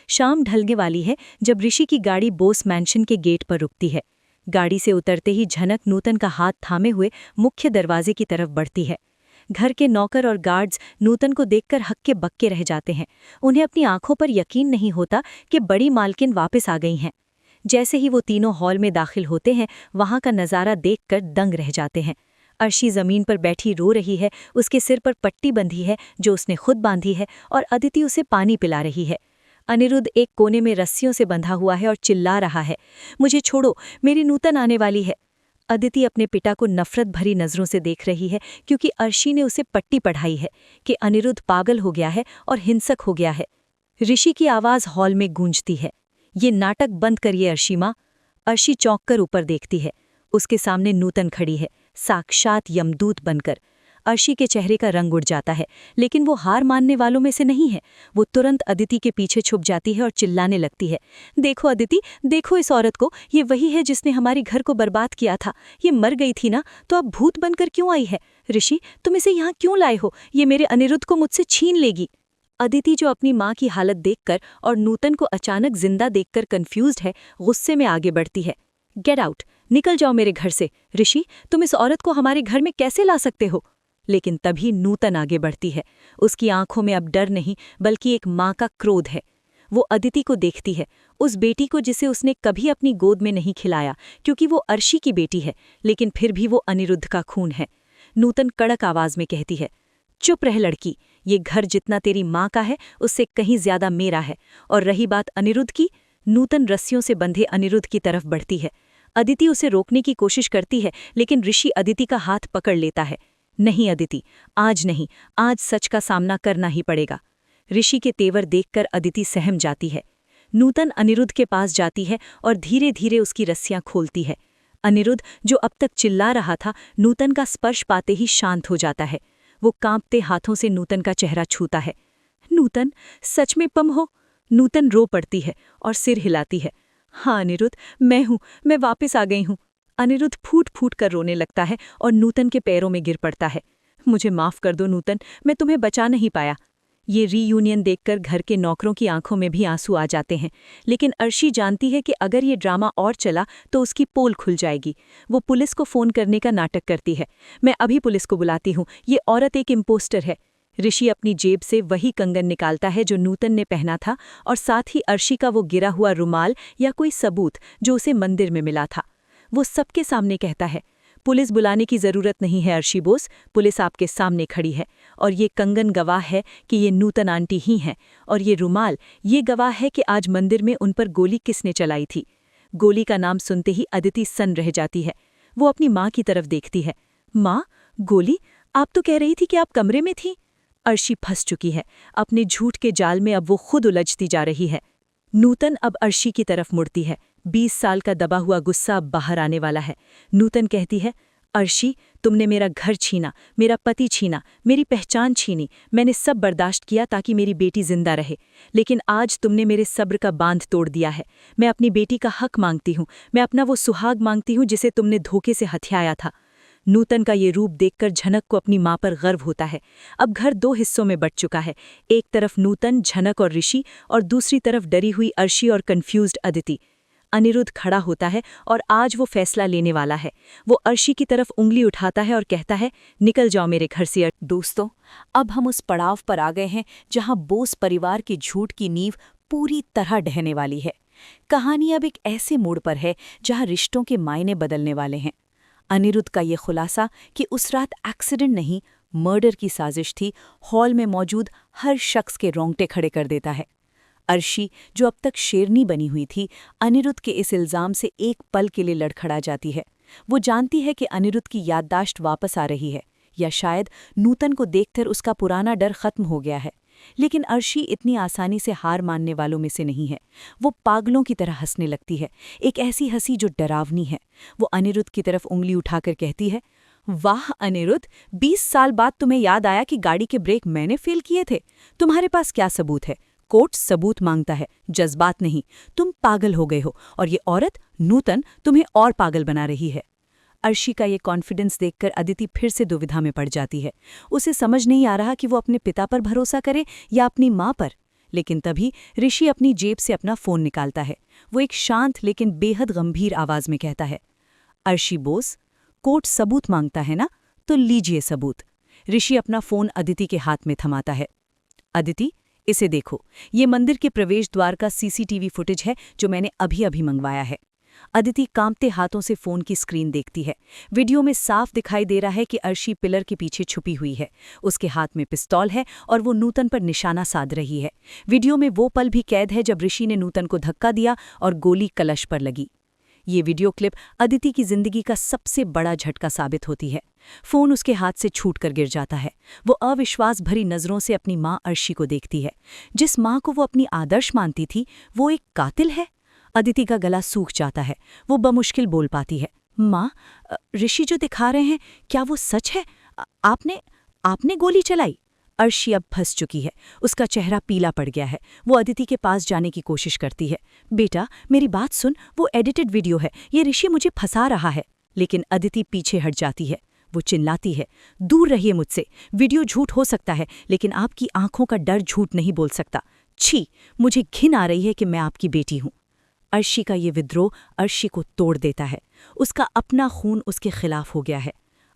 शाम ढलने वाली है जब ऋषि की गाड़ी बोस मैंशन के गेट पर रुकती है। गाड़ी से उतरते ही झनक नूतन का हाथ थामे हुए मुख्य दरवाजे की तरफ बढ़ती है। घर के नौकर और गार्ड्स नूतन को देखकर हक्के बक्के रह जाते हैं। उन्हें अपनी आंखों पर यकीन नहीं होता कि बड़ी मालकिन वापस आ गई हैं। जैसे ही वो तीनों हॉल में दाखिल होते हैं, वहां का नज़ारा देखकर दंग रह जाते हैं। अर्शी जमीन पर बैठी रो रही है, उसके सिर पर पट्टी बंधी है जो उसने खुद बांधी है, और अदिति उसे पानी पिला रही है। अनिरुद्ध एक कोने में रस्सियों से बंधा हुआ है और चिल्ला रहा है, मुझे छोड़ो, मेरी नूतन आने वाली है। अदिति अपने पिता को नफरत भरी नज़रों से देख रही है क्योंकि अर्शी ने उसे पट्टी पढ़ाई है कि अनिरुद्ध पागल हो गया है और हिंसक हो गया है। ऋषि की आवाज़ हॉल में गूंजती है, ये नाटक बंद करिए अर्शी माँ। अर्शी चौंक कर ऊपर देखती है। उसके सामने नूतन खड़ी है, साक्षात यमदूत बनकर। अर्शी के चेहरे का रंग उड़ जाता है, लेकिन वो हार मानने वालों में से नहीं है। वो तुरंत अदिति के पीछे छुप जाती है और चिल्लाने लगती है, देखो अदिति, देखो इस औरत को, ये वही है जिसने हमारे घर को बर्बाद किया था। ये मर गई थी ना, तो अब भूत बनकर क्यों आई है? ऋषि, तुम इसे यहाँ क्यों लाए हो? ये मेरे अनिरुद्ध को मुझसे छीन लेगी। अदिति, जो अपनी माँ की हालत देखकर और नूतन को अचानक जिंदा देखकर कंफ्यूज्ड है, गुस्से में आगे बढ़ती है। गेट आउट, निकल जाओ मेरे घर से। ऋषि, तुम इस औरत को हमारे घर में कैसे ला सकते हो? लेकिन तभी नूतन आगे बढ़ती है। उसकी आंखों में अब डर नहीं बल्कि एक माँ का क्रोध है। वो अदिति को देखती है, उस बेटी को जिसे उसने कभी अपनी गोद में नहीं खिलाया क्योंकि वो अर्शी की बेटी है, लेकिन फिर भी वो अनिरुद्ध का खून है। नूतन कड़क आवाज में कहती है, चुप रह लड़की, ये घर जितना तेरी माँ का है उससे कहीं ज्यादा मेरा है। और रही बात अनिरुद्ध की, नूतन रस्सियों से बंधे अनिरुद्ध की तरफ बढ़ती है। अदिति उसे रोकने की कोशिश करती है, लेकिन ऋषि अदिति का हाथ पकड़ लेता है। नहीं अदिति, आज नहीं, आज सच का सामना करना ही पड़ेगा। ऋषि के तेवर देखकर अदिति सहम जाती है। नूतन अनिरुद्ध के पास जाती है और धीरे धीरे उसकी रस्सियां खोलती है। अनिरुद्ध, जो अब तक चिल्ला रहा था, नूतन का स्पर्श पाते ही शांत हो जाता है। वो कांपते हाथों से नूतन का चेहरा छूता है। नूतन, सच में तुम हो? नूतन रो पड़ती है और सिर हिलाती है। हाँ अनिरुद्ध, मैं हूँ, मैं वापस आ गई हूँ। अनिरुद्ध फूट फूट कर रोने लगता है और नूतन के पैरों में गिर पड़ता है। मुझे माफ कर दो नूतन, मैं तुम्हें बचा नहीं पाया। ये रीयूनियन देखकर घर के नौकरों की आंखों में भी आंसू आ जाते हैं, लेकिन अर्शी जानती है कि अगर ये ड्रामा और चला तो उसकी पोल खुल जाएगी। वो पुलिस को फोन करने का नाटक करती है। मैं अभी पुलिस को बुलाती हूँ, ये औरत एक इम्पोस्टर है। ऋषि अपनी जेब से वही कंगन निकालता है जो नूतन ने पहना था, और साथ ही अर्शी का वो गिरा हुआ रुमाल या कोई सबूत जो उसे मंदिर में मिला था। वो सबके सामने कहता है, पुलिस बुलाने की जरूरत नहीं है अर्शी बोस, पुलिस आपके सामने खड़ी है, और ये कंगन गवाह है कि ये नूतन आंटी ही हैं, और ये रुमाल ये गवाह है कि आज मंदिर में उन पर गोली किसने चलाई थी। गोली का नाम सुनते ही अदिति सन्न रह जाती है। वो अपनी माँ की तरफ देखती है। माँ, गोली? आप तो कह रही थी कि आप कमरे में थी। अर्शी फंस चुकी है। अपने झूठ के जाल में अब वो खुद उलझती जा रही है। नूतन अब अर्शी की तरफ मुड़ती है। 20 साल का दबा हुआ गुस्सा अब बाहर आने वाला है। नूतन कहती है, अर्शी, तुमने मेरा घर छीना, मेरा पति छीना, मेरी पहचान छीनी। मैंने सब बर्दाश्त किया ताकि मेरी बेटी जिंदा रहे, लेकिन आज तुमने मेरे सब्र का बांध तोड़ दिया है। मैं अपनी बेटी का हक मांगती हूँ, मैं अपना वो सुहाग मांगती हूँ जिसे तुमने धोखे से हथियाया था। नूतन का ये रूप देखकर झनक को अपनी माँ पर गर्व होता है। अब घर 2 हिस्सों में बंट चुका है। एक तरफ नूतन, झनक और ऋषि, और दूसरी तरफ डरी हुई अर्शी और कन्फ्यूज्ड अदिति। अनिरुद्ध खड़ा होता है और आज वो फैसला लेने वाला है। वो अर्शी की तरफ उंगली उठाता है और कहता है, निकल जाओ मेरे घर से। दोस्तों, अब हम उस पड़ाव पर आ गए हैं जहां बोस परिवार की झूठ की नींव पूरी तरह ढहने वाली है। कहानी अब एक ऐसे मोड़ पर है जहां रिश्तों के मायने बदलने वाले हैं। अनिरुद्ध का ये खुलासा कि उस रात एक्सीडेंट नहीं, मर्डर की साजिश थी, हॉल में मौजूद हर शख्स के रोंगटे खड़े कर देता है। अर्शी, जो अब तक शेरनी बनी हुई थी, अनिरुद्ध के इस इल्जाम से एक पल के लिए लड़खड़ा जाती है। वो जानती है कि अनिरुद्ध की याददाश्त वापस आ रही है, या शायद नूतन को देखकर उसका पुराना डर खत्म हो गया है। लेकिन अर्शी इतनी आसानी से हार मानने वालों में से नहीं है। वो पागलों की तरह हंसने लगती है, एक ऐसी हंसी जो डरावनी है। वो अनिरुद्ध की तरफ उंगली उठाकर कहती है, वाह अनिरुद्ध, 20 साल बाद तुम्हें याद आया कि गाड़ी के ब्रेक मैंने फेल किए थे। तुम्हारे पास क्या सबूत है? कोर्ट सबूत मांगता है, जज्बात नहीं। तुम पागल हो गए हो और ये औरत नूतन तुम्हें और पागल बना रही है। अर्शी का ये कॉन्फिडेंस देखकर अदिति फिर से दुविधा में पड़ जाती है। उसे समझ नहीं आ रहा कि वो अपने पिता पर भरोसा करे या अपनी माँ पर। लेकिन तभी ऋषि अपनी जेब से अपना फोन निकालता है। वो एक शांत लेकिन बेहद गंभीर आवाज में कहता है, अर्शी बोस, कोर्ट सबूत मांगता है ना, तो लीजिए सबूत। ऋषि अपना फोन अदिति के हाथ में थमाता है। अदिति, इसे देखो, ये मंदिर के प्रवेश द्वार का सीसीटीवी फुटेज है जो मैंने अभी अभी मंगवाया है। अदिति कांपते हाथों से फोन की स्क्रीन देखती है। वीडियो में साफ दिखाई दे रहा है कि अर्शी पिलर के पीछे छुपी हुई है। उसके हाथ में पिस्तौल है और वो नूतन पर निशाना साध रही है। वीडियो में वो पल भी कैद है जब ऋषि ने नूतन को धक्का दिया और गोली कलश पर लगी। ये वीडियो क्लिप अदिति की जिंदगी का सबसे बड़ा झटका साबित होती है। फोन उसके हाथ से छूटकर गिर जाता है। वो अविश्वास भरी नजरों से अपनी माँ अर्शी को देखती है। जिस माँ को वो अपनी आदर्श मानती थी, वो एक कातिल है। अदिति का गला सूख जाता है। वो बमुश्किल बोल पाती है, माँ, ऋषि जो दिखा रहे हैं, क्या वो सच है? आपने गोली चलाई? अर्शी अब फंस चुकी है। उसका चेहरा पीला पड़ गया है। वो अदिति के पास जाने की कोशिश करती है। बेटा, मेरी बात सुन, वो एडिटेड वीडियो है, ये ऋषि मुझे फंसा रहा है। लेकिन अदिति पीछे हट जाती है। वो चिल्लाती है, दूर रहिए मुझसे। वीडियो झूठ हो सकता है, लेकिन आपकी आंखों का डर झूठ नहीं बोल सकता। छी, मुझे घिन आ रही है कि मैं आपकी बेटी हूं। अर्शी का ये विद्रोह अर्शी को तोड़ देता है। उसका अपना खून उसके खिलाफ हो गया है।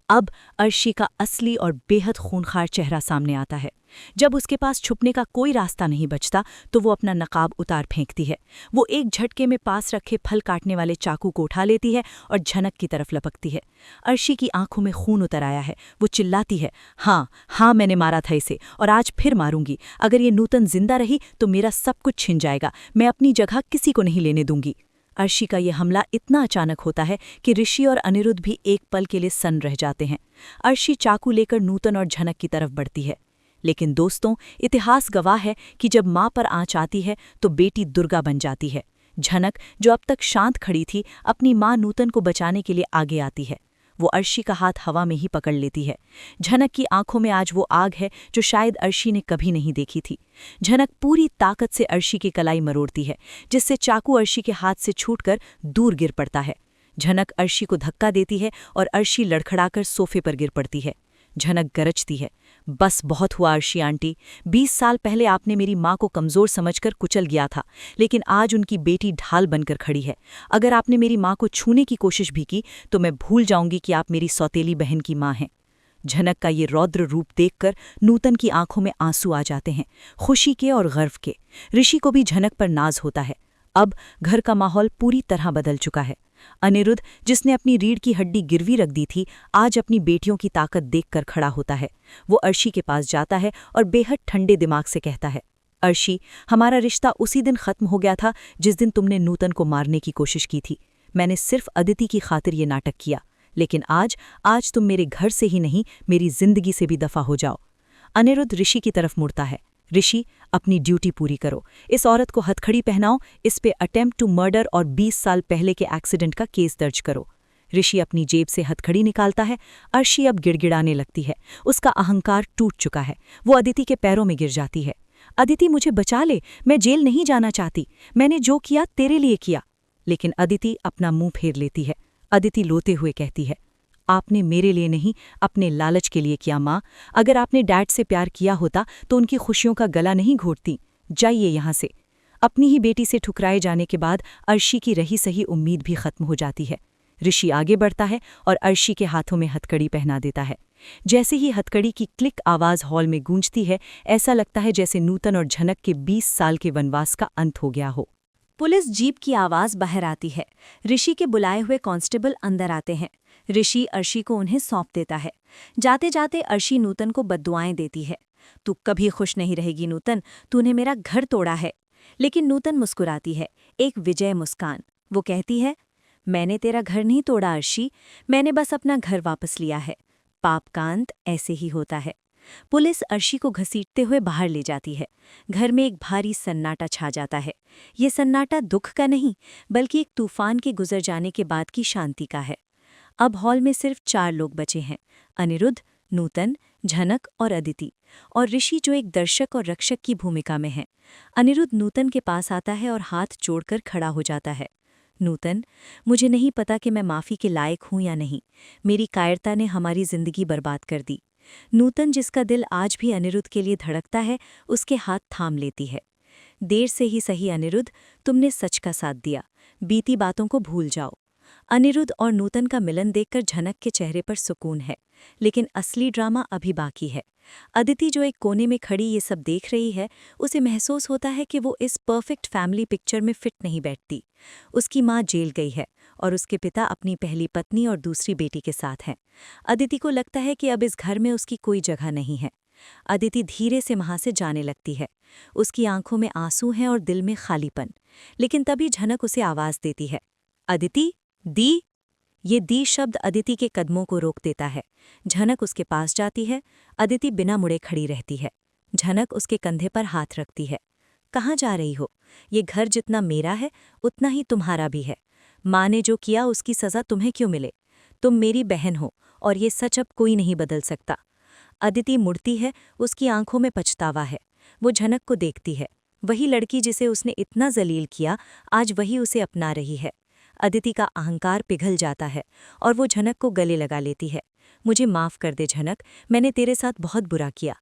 अब अर्शी का असली और बेहद खूनखार चेहरा सामने आता है। जब उसके पास छुपने का कोई रास्ता नहीं बचता, तो वो अपना नकाब उतार फेंकती है। वो एक झटके में पास रखे फल काटने वाले चाकू को उठा लेती है और झनक की तरफ लपकती है। अर्शी की आंखों में खून उतर आया है। वो चिल्लाती है, हाँ, मैंने मारा था इसे और आज फिर मारूंगी। अगर ये नूतन जिंदा रही तो मेरा सब कुछ छिन जाएगा। मैं अपनी जगह किसी को नहीं लेने दूंगी। अर्शी का यह हमला इतना अचानक होता है कि ऋषि और अनिरुद्ध भी एक पल के लिए सन्न रह जाते हैं। अर्शी चाकू लेकर नूतन और झनक की तरफ बढ़ती है। लेकिन दोस्तों, इतिहास गवाह है कि जब माँ पर आँच आती है तो बेटी दुर्गा बन जाती है। झनक, जो अब तक शांत खड़ी थी, अपनी माँ नूतन को बचाने के लिए आगे आती है। वो अर्शी का हाथ हवा में ही पकड़ लेती है। झनक की आंखों में आज वो आग है जो शायद अर्शी ने कभी नहीं देखी थी। झनक पूरी ताकत से अर्शी की कलाई मरोड़ती है, जिससे चाकू अर्शी के हाथ से छूटकर दूर गिर पड़ता है। झनक अर्शी को धक्का देती है और अर्शी लड़खड़ाकर सोफे पर गिर पड़ती है। झनक गरजती है, बस बहुत हुआ अर्शी आंटी। 20 साल पहले आपने मेरी माँ को कमज़ोर समझकर कुचल गया था, लेकिन आज उनकी बेटी ढाल बनकर खड़ी है। अगर आपने मेरी माँ को छूने की कोशिश भी की तो मैं भूल जाऊंगी कि आप मेरी सौतेली बहन की माँ हैं। झनक का ये रौद्र रूप देखकर नूतन की आंखों में आंसू आ जाते हैं, खुशी के और गर्व के। ऋषि को भी झनक पर नाज होता है। अब घर का माहौल पूरी तरह बदल चुका है। अनिरुद्ध, जिसने अपनी रीढ़ की हड्डी गिरवी रख दी थी, आज अपनी बेटियों की ताकत देखकर खड़ा होता है। वो अर्शी के पास जाता है और बेहद ठंडे दिमाग से कहता है, अर्शी, हमारा रिश्ता उसी दिन खत्म हो गया था जिस दिन तुमने नूतन को मारने की कोशिश की थी। मैंने सिर्फ अदिति की खातिर ये नाटक किया, लेकिन आज तुम मेरे घर से ही नहीं, मेरी जिंदगी से भी दफा हो जाओ। अनिरुद्ध ऋषि की तरफ मुड़ता है। ऋषि, अपनी ड्यूटी पूरी करो। इस औरत को हथकड़ी पहनाओ, इस पे अटेम्प्ट टू मर्डर और 20 साल पहले के एक्सीडेंट का केस दर्ज करो। ऋषि अपनी जेब से हथकड़ी निकालता है। अर्शी अब गिड़गिड़ाने लगती है। उसका अहंकार टूट चुका है। वो अदिति के पैरों में गिर जाती है। अदिति, मुझे बचा ले, मैं जेल नहीं जाना चाहती। मैंने जो किया तेरे लिए किया। लेकिन अदिति अपना मुंह फेर लेती है। अदिति रोते हुए कहती है, आपने मेरे लिए नहीं, अपने लालच के लिए किया माँ। अगर आपने डैड से प्यार किया होता तो उनकी खुशियों का गला नहीं घोटती। जाइए यहाँ से। अपनी ही बेटी से ठुकराए जाने के बाद अर्शी की रही सही उम्मीद भी खत्म हो जाती है। ऋषि आगे बढ़ता है और अर्शी के हाथों में हथकड़ी पहना देता है। जैसे ही हथकड़ी की क्लिक आवाज हॉल में गूंजती है, ऐसा लगता है जैसे नूतन और झनक के 20 साल के वनवास का अंत हो गया हो। पुलिस जीप की आवाज बाहर आती है। ऋषि के बुलाए हुए कांस्टेबल अंदर आते हैं। ऋषि अर्शी को उन्हें सौंप देता है। जाते जाते अर्शी नूतन को बद्दुआएं देती है। तू कभी खुश नहीं रहेगी नूतन, तूने मेरा घर तोड़ा है। लेकिन नूतन मुस्कुराती है, एक विजय मुस्कान। वो कहती है, मैंने तेरा घर नहीं तोड़ा अर्शी, मैंने बस अपना घर वापस लिया है। पाप का अंत ऐसे ही होता है। पुलिस अर्शी को घसीटते हुए बाहर ले जाती है। घर में एक भारी सन्नाटा छा जाता है। ये सन्नाटा दुख का नहीं, बल्कि एक तूफान के गुजर जाने के बाद की शांति का है। अब हॉल में सिर्फ 4 लोग बचे हैं, अनिरुद्ध, नूतन, झनक और अदिति, और ऋषि जो एक दर्शक और रक्षक की भूमिका में है। अनिरुद्ध नूतन के पास आता है और हाथ जोड़कर खड़ा हो जाता है। नूतन, मुझे नहीं पता कि मैं माफ़ी के लायक हूं या नहीं। मेरी कायरता ने हमारी जिंदगी बर्बाद कर दी। नूतन, जिसका दिल आज भी अनिरुद्ध के लिए धड़कता है, उसके हाथ थाम लेती है। देर से ही सही अनिरुद्ध, तुमने सच का साथ दिया। बीती बातों को भूल जाओ। अनिरुद्ध और नूतन का मिलन देखकर झनक के चेहरे पर सुकून है, लेकिन असली ड्रामा अभी बाकी है। अदिति, जो एक कोने में खड़ी ये सब देख रही है, उसे महसूस होता है कि वो इस परफेक्ट फैमिली पिक्चर में फिट नहीं बैठती। उसकी माँ जेल गई है और उसके पिता अपनी पहली पत्नी और दूसरी बेटी के साथ हैं। अदिति को लगता है कि अब इस घर में उसकी कोई जगह नहीं है। अदिति धीरे से वहां से जाने लगती है। उसकी आंखों में आंसू हैं और दिल में खालीपन। लेकिन तभी झनक उसे आवाज देती है, अदिति, दी। ये दी शब्द अदिति के कदमों को रोक देता है। झनक उसके पास जाती है। अदिति बिना मुड़े खड़ी रहती है। झनक उसके कंधे पर हाथ रखती है। कहाँ जा रही हो? ये घर जितना मेरा है उतना ही तुम्हारा भी है। माँ ने जो किया उसकी सज़ा तुम्हें क्यों मिले? तुम मेरी बहन हो और ये सच अब कोई नहीं बदल सकता। अदिति मुड़ती है, उसकी आंखों में पछतावा है। वो झनक को देखती है। वही लड़की जिसे उसने इतना जलील किया, आज वही उसे अपना रही है। अदिति का अहंकार पिघल जाता है और वो झनक को गले लगा लेती है। मुझे माफ़ कर दे झनक, मैंने तेरे साथ बहुत बुरा किया।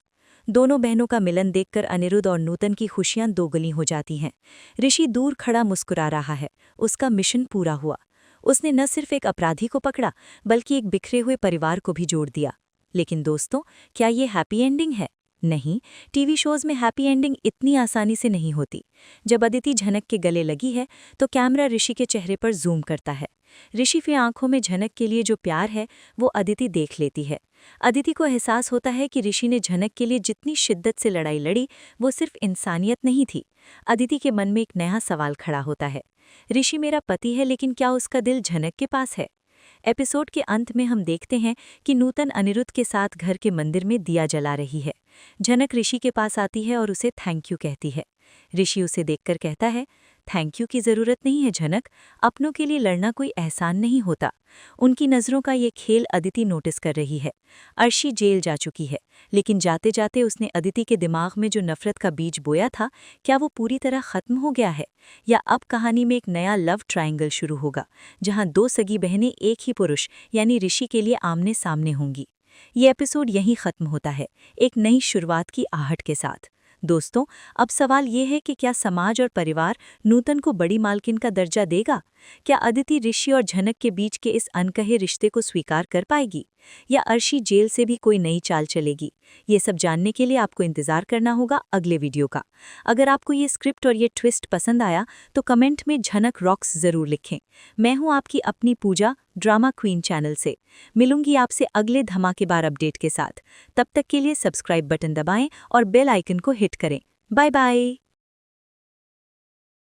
दोनों बहनों का मिलन देखकर अनिरुद्ध और नूतन की खुशियां दोगुनी हो जाती हैं। ऋषि दूर खड़ा मुस्कुरा रहा है। उसका मिशन पूरा हुआ। उसने न सिर्फ एक अपराधी को पकड़ा, बल्कि एक बिखरे हुए परिवार को भी जोड़ दिया। लेकिन दोस्तों, क्या ये हैप्पी एंडिंग है? नहीं, टीवी शोज में हैप्पी एंडिंग इतनी आसानी से नहीं होती। जब अदिति झनक के गले लगी है तो कैमरा ऋषि के चेहरे पर जूम करता है। ऋषि की आंखों में झनक के लिए जो प्यार है वो अदिति देख लेती है। अदिति को एहसास होता है कि ऋषि ने झनक के लिए जितनी शिद्दत से लड़ाई लड़ी वो सिर्फ इंसानियत नहीं थी। अदिति के मन में एक नया सवाल खड़ा होता है, ऋषि मेरा पति है, लेकिन क्या उसका दिल झनक के पास है? एपिसोड के अंत में हम देखते हैं कि नूतन अनिरुद्ध के साथ घर के मंदिर में दिया जला रही है। झनक ऋषि के पास आती है और उसे थैंक यू कहती है। ऋषि उसे देखकर कहता है, थैंक यू की ज़रूरत नहीं है झनक, अपनों के लिए लड़ना कोई एहसान नहीं होता। उनकी नज़रों का ये खेल अदिति नोटिस कर रही है। अर्शी जेल जा चुकी है, लेकिन जाते जाते उसने अदिति के दिमाग में जो नफ़रत का बीज बोया था, क्या वो पूरी तरह ख़त्म हो गया है? या अब कहानी में एक नया लव ट्रायंगल शुरू होगा, जहां 2 सगी बहनें एक ही पुरुष यानी ऋषि के लिए आमने सामने होंगी? ये एपिसोड यहीं ख़त्म होता है, एक नई शुरुआत की आहट के साथ। दोस्तों, अब सवाल ये है कि क्या समाज और परिवार नूतन को बड़ी मालकिन का दर्जा देगा? क्या अदिति ऋषि और झनक के बीच के इस अनकहे रिश्ते को स्वीकार कर पाएगी? या अर्शी जेल से भी कोई नई चाल चलेगी? ये सब जानने के लिए आपको इंतजार करना होगा अगले वीडियो का। अगर आपको ये स्क्रिप्ट और ये ट्विस्ट पसंद आया तो कमेंट में झनक रॉक्स ज़रूर लिखें। मैं हूँ आपकी अपनी पूजा, ड्रामा क्वीन चैनल से। मिलूंगी आपसे अगले धमाकेदार अपडेट के साथ। तब तक के लिए सब्सक्राइब बटन दबाएं और बेल आइकन को हिट करें। Bye bye.